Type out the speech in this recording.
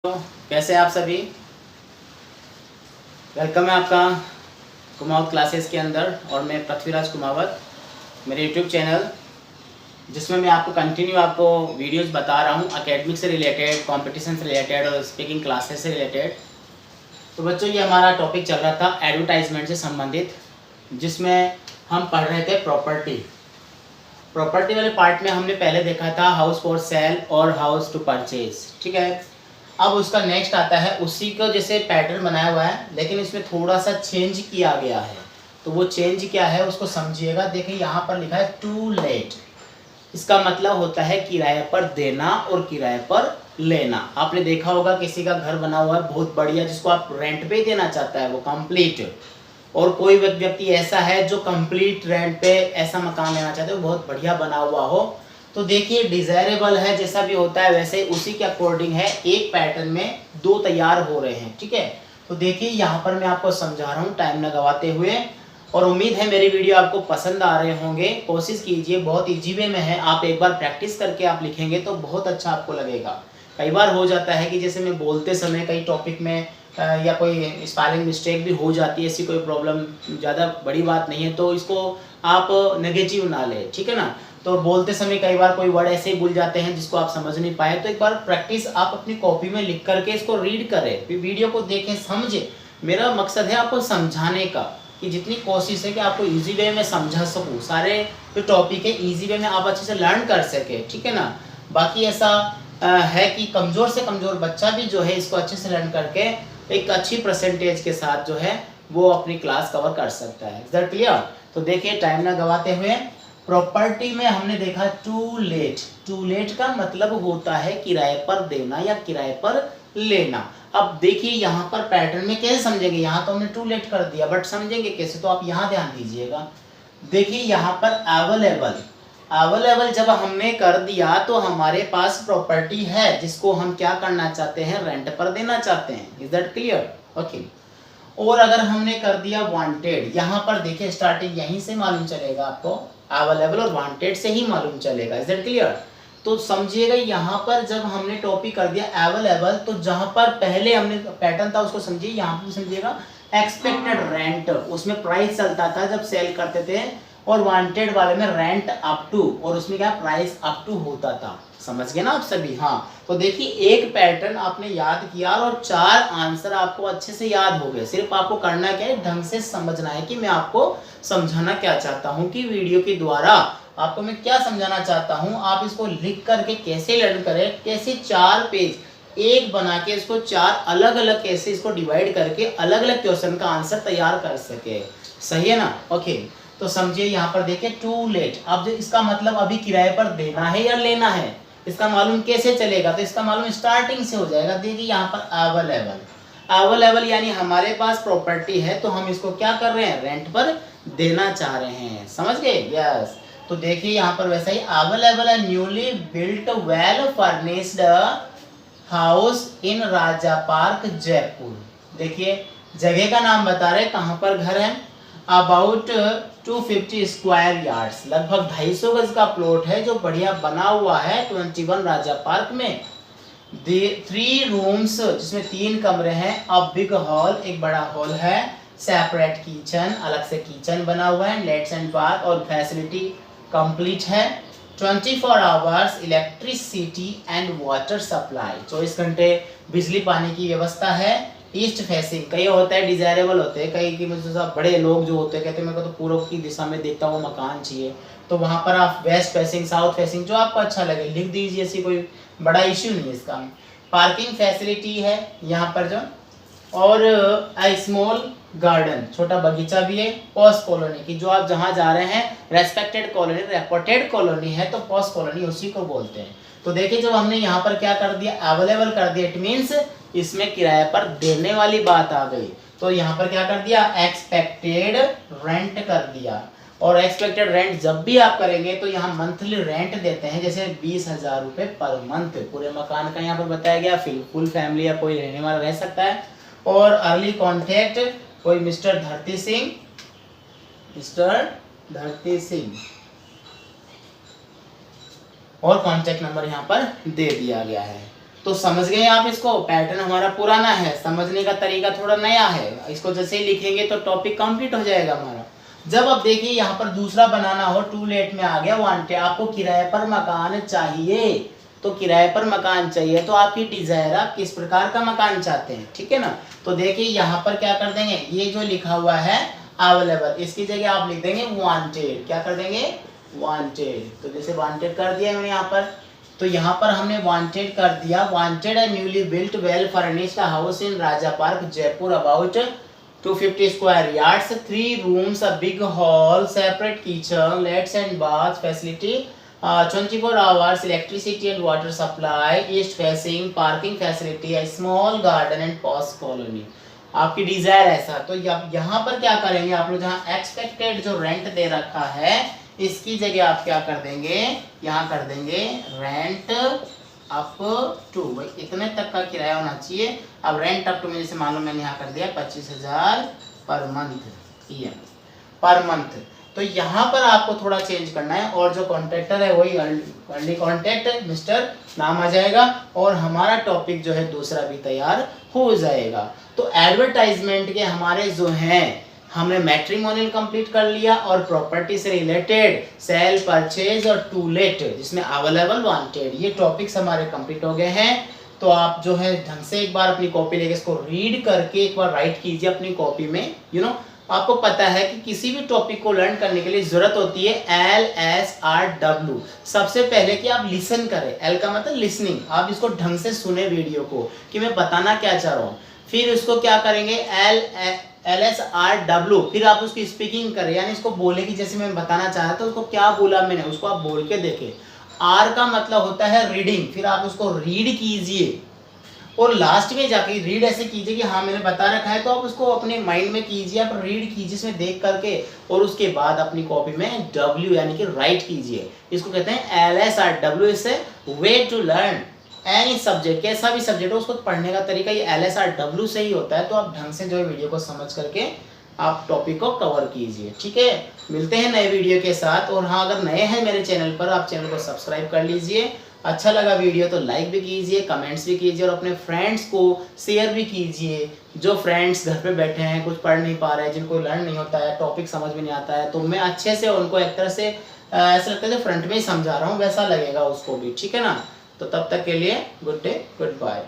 तो कैसे हैं आप सभी। वेलकम है आपका कुमावत क्लासेस के अंदर। और मैं पृथ्वीराज कुमावत, मेरे यूट्यूब चैनल जिसमें मैं आपको कंटिन्यू वीडियोस बता रहा हूँ एकेडमिक से रिलेटेड, कंपटीशन से रिलेटेड और स्पीकिंग क्लासेस से रिलेटेड। तो बच्चों, ये हमारा टॉपिक चल रहा था एडवर्टाइजमेंट से संबंधित, जिसमें हम पढ़ रहे थे प्रॉपर्टी वाले पार्ट में हमने पहले देखा था हाउस फॉर सेल और हाउस टू परचेज। ठीक है, अब उसका नेक्स्ट आता है, उसी को जैसे पैटर्न बनाया हुआ है लेकिन इसमें थोड़ा सा चेंज किया गया है। तो वो चेंज क्या है उसको समझिएगा। देखिए यहाँ पर लिखा है टू लेट। इसका मतलब होता है किराए पर देना और किराए पर लेना। आपने देखा होगा किसी का घर बना हुआ है बहुत बढ़िया, जिसको आप रेंट पे देना चाहता है वो कंप्लीट, और कोई व्यक्ति ऐसा है जो कंप्लीट रेंट पे ऐसा मकान लेना चाहते हो बहुत बढ़िया बना हुआ हो। तो देखिए डिजायरेबल है, जैसा भी होता है वैसे उसी के अकॉर्डिंग है, एक पैटर्न में दो तैयार हो रहे हैं। ठीक है, तो देखिए यहाँ पर मैं आपको समझा रहा हूँ टाइम न गवाते हुए, और उम्मीद है मेरी वीडियो आपको पसंद आ रहे होंगे। कोशिश कीजिए, बहुत इजी वे में है, आप एक बार प्रैक्टिस करके आप लिखेंगे तो बहुत अच्छा आपको लगेगा। कई बार हो जाता है कि जैसे मैं बोलते समय कई टॉपिक में या कोई स्पेलिंग मिस्टेक भी हो जाती है, ऐसी कोई प्रॉब्लम ज़्यादा बड़ी बात नहीं है, तो इसको आप नेगेटिव ना लें। ठीक है ना। तो बोलते समय कई बार कोई वर्ड ऐसे ही भूल जाते हैं जिसको आप समझ नहीं पाए, तो एक बार प्रैक्टिस आप अपनी कॉपी में लिख करके इसको रीड करें, फिर वीडियो को देखें, समझें। मेरा मकसद है आपको समझाने का, कि जितनी कोशिश है कि आपको इजी वे में समझा सकूँ, सारे जो टॉपिक है इजी वे में आप अच्छे से लर्न कर सके। ठीक है ना। बाकी ऐसा है कि कमज़ोर से कमज़ोर बच्चा भी जो है इसको अच्छे से लर्न करके एक अच्छी परसेंटेज के साथ जो है वो अपनी क्लास कवर कर सकता है। Is that clear. तो देखिए टाइम ना गवाते हुए, प्रॉपर्टी में हमने देखा टू लेट। टू लेट का मतलब होता है किराए पर देना या किराए पर लेना। अब देखिए यहाँ पर पैटर्न में कैसे समझेंगे, यहाँ तो हमने टू लेट कर दिया बट समझेंगे कैसे, तो आप यहाँ ध्यान दीजिएगा। देखिए यहाँ पर अवेलेबल जब हमने कर दिया तो हमारे पास प्रॉपर्टी है जिसको हम क्या करना चाहते हैं, रेंट पर देना चाहते हैं। Is that clear. ओके। और अगर हमने कर दिया वांटेड, यहाँ पर देखिए स्टार्टिंग यहीं से मालूम चलेगा आपको, अवेलेबल और वांटेड से ही मालूम चलेगा। Is that clear. तो समझिएगा यहाँ पर जब हमने टॉपिक कर दिया अवेलेबल, तो जहां पर पहले हमने पैटर्न था उसको समझिए, यहाँ पर समझिएगा एक्सपेक्टेड रेंट, उसमें प्राइस चलता था जब सेल करते थे, और वांटेड वाले में रेंट अप टू, और उसमें क्या प्राइस अप टू होता था। समझ गए ना आप सभी। हाँ, तो देखिए एक पैटर्न आपने याद किया और चार आंसर आपको अच्छे से याद हो गए। सिर्फ आपको करना क्या है, ढंग से समझना है कि मैं आपको समझाना क्या चाहता हूँ, कि वीडियो के द्वारा आपको मैं क्या समझाना चाहता हूँ। आप इसको लिख करके कैसे लर्न करें, कैसे चार पेज एक बना के इसको चार अलग अलग कैसे इसको डिवाइड करके अलग अलग क्वेश्चन का आंसर तैयार कर सके। सही है ना। ओके, तो समझिए यहाँ पर देखिए टू लेट। अब जो इसका मतलब अभी किराए पर देना है या लेना है, इसका मालूम कैसे चलेगा, तो इसका मालूम स्टार्टिंग से हो जाएगा। देखिए यहाँ पर अवेलेबल यानी हमारे पास प्रॉपर्टी है, तो हम इसको क्या कर रहे हैं, रेंट पर देना चाह रहे हैं। समझ गए। यस। तो देखिए यहाँ पर वैसा ही अवेलेबल है, newly built well furnished house in Raja park Jaipur. देखिए जगह का नाम बता रहे, कहाँ पर घर है, अबाउट 250 स्क्वायर यार्ड्स, लगभग 250 गज का प्लॉट है जो बढ़िया बना हुआ है 21 राजा पार्क में। 3 रूम्स जिसमें 3 कमरे हैं, अ बिग हॉल, एक बड़ा हॉल है, सेपरेट किचन, अलग से किचन बना हुआ है, लेट्स एंड बाथ, और फैसिलिटी कंप्लीट है। 24 hours electricity and water supply, 24 घंटे बिजली पानी की व्यवस्था है। ईस्ट फेसिंग, कई होता है डिजायरेबल होते हैं, कई की मुझे सब बड़े लोग जो होते हैं कहते हैं मेरे को तो पूर्व की दिशा में देखता हुआ मकान चाहिए, तो वहाँ पर आप वेस्ट फेसिंग, साउथ फेसिंग, जो आपको अच्छा लगे लिख दीजिए, ऐसी कोई बड़ा इश्यू नहीं है इसका। पार्किंग फैसिलिटी है यहाँ पर जो, और स्मॉल गार्डन, छोटा बगीचा भी है। पॉस्ट कॉलोनी की, जो आप जहाँ जा रहे हैं रेस्पेक्टेड कॉलोनी, रेपुटेड कॉलोनी है, तो पॉस्ट कॉलोनी उसी को बोलते हैं। तो देखिए जब हमने यहाँ पर क्या कर दिया, अवेलेबल कर दिया, इट मीन्स इसमें किराए पर देने वाली बात आ गई। तो यहाँ पर क्या कर दिया, एक्सपेक्टेड रेंट कर दिया। और एक्सपेक्टेड रेंट जब भी आप करेंगे तो यहाँ मंथली रेंट देते हैं, जैसे 20,000 रुपये पर मंथ पूरे मकान का यहाँ पर बताया गया। फुल फैमिली या कोई रहने वाला रह सकता है। और अर्ली कॉन्टेक्ट, कोई मिस्टर धरती सिंह, और कॉन्टेक्ट नंबर यहाँ पर दे दिया गया है। तो समझ गए आप, इसको पैटर्न हमारा पुराना है, समझने का तरीका थोड़ा नया है, इसको जैसे ही लिखेंगे तो टॉपिक कंप्लीट हो जाएगा हमारा। जब अब देखिए यहाँ पर दूसरा बनाना हो, टू लेट में आ गया वांटेड, आपको किराए पर मकान चाहिए, तो किराए पर मकान चाहिए तो आपकी डिजायर, आप किस प्रकार का मकान चाहते हैं, ठीक है ना। तो देखिए यहाँ पर क्या कर देंगे, ये जो लिखा हुआ है अवेलेबल, इसकी जगह आप लिख देंगे वांटेड, क्या कर देंगे वांटेड। तो जैसे वांटेड कर दिया मैंने यहाँ पर, तो यहाँ पर हमने वांटेड कर दिया, wanted a newly built well furnished house in Raja park Jaipur about 250 square yards, 3 rooms, a big hall, separate kitchen, lights and bath facility, 24 hours electricity and water supply, east facing parking facility, a small garden and posh colony। आपकी Dzire ऐसा, तो यहाँ पर क्या करेंगे आप लोग, जहाँ एक्सपेक्टेड जो रेंट दे रखा है इसकी जगह आप क्या कर देंगे, यहाँ कर देंगे रेंट अप टू, भाई इतने तक का किराया होना चाहिए। अब रेंट अप टू में जैसे मान लो मैंने यहाँ कर दिया 25,000 पर मंथ, ये पर मंथ। तो यहाँ पर आपको थोड़ा चेंज करना है, और जो कॉन्ट्रैक्टर है वही अर्ली कॉन्ट्रैक्ट मिस्टर नाम आ जाएगा, और हमारा टॉपिक जो है दूसरा भी तैयार हो जाएगा। तो एडवर्टाइजमेंट के हमारे जो हैं, हमने मैट्रिमोनियल कंप्लीट कर लिया, और प्रॉपर्टी से रिलेटेड सेल परचेज और टू लेट जिसमें अवेलेबल वांटेड, ये टॉपिक्स हमारे कंप्लीट हो गए हैं। तो आप जो है ढंग से एक बार अपनी कॉपी लेके इसको रीड करके एक बार राइट कीजिए अपनी कॉपी में। आपको पता है कि किसी भी टॉपिक को लर्न करने के लिए जरूरत होती है LSRW। सबसे पहले कि आप लिसन करें, L का मतलब लिसनिंग, आप इसको ढंग से सुने वीडियो को कि मैं बताना क्या चाह रहा हूँ। फिर उसको क्या करेंगे LSRW, फिर आप उसकी स्पीकिंग करें, यानी इसको बोले कि जैसे मैं बताना चाह रहा था उसको क्या बोला मैंने, उसको आप बोल के देखें। R का मतलब होता है रीडिंग, फिर आप उसको रीड कीजिए, और लास्ट में जाके रीड ऐसे कीजिए कि हाँ मैंने बता रखा है, तो आप उसको अपने माइंड में कीजिए, आप रीड कीजिए इसमें देख करके, और उसके बाद अपनी कॉपी में W यानी कि राइट कीजिए। इसको कहते हैं LSRW, इससे way to learn any subject, कैसा भी सब्जेक्ट हो उसको पढ़ने का तरीका ये LSRW से ही होता है। तो आप ढंग से जो है वीडियो को समझ करके आप टॉपिक को कवर कीजिए, ठीक है। मिलते हैं नए वीडियो के साथ, और हाँ अगर नए हैं मेरे चैनल पर, आप चैनल को सब्सक्राइब कर लीजिए। अच्छा लगा वीडियो तो लाइक भी कीजिए, कमेंट्स भी कीजिए, और अपने फ्रेंड्स को शेयर भी कीजिए। जो फ्रेंड्स घर पे बैठे हैं, कुछ पढ़ नहीं पा रहे हैं, जिनको लर्न नहीं होता है, टॉपिक समझ में नहीं आता है, तो मैं अच्छे से उनको एक तरह से ऐसा लगता है फ्रंट में ही समझा रहा हूँ, वैसा लगेगा उसको भी, ठीक है ना। तो तब तक के लिए गुड डे, गुड बाय।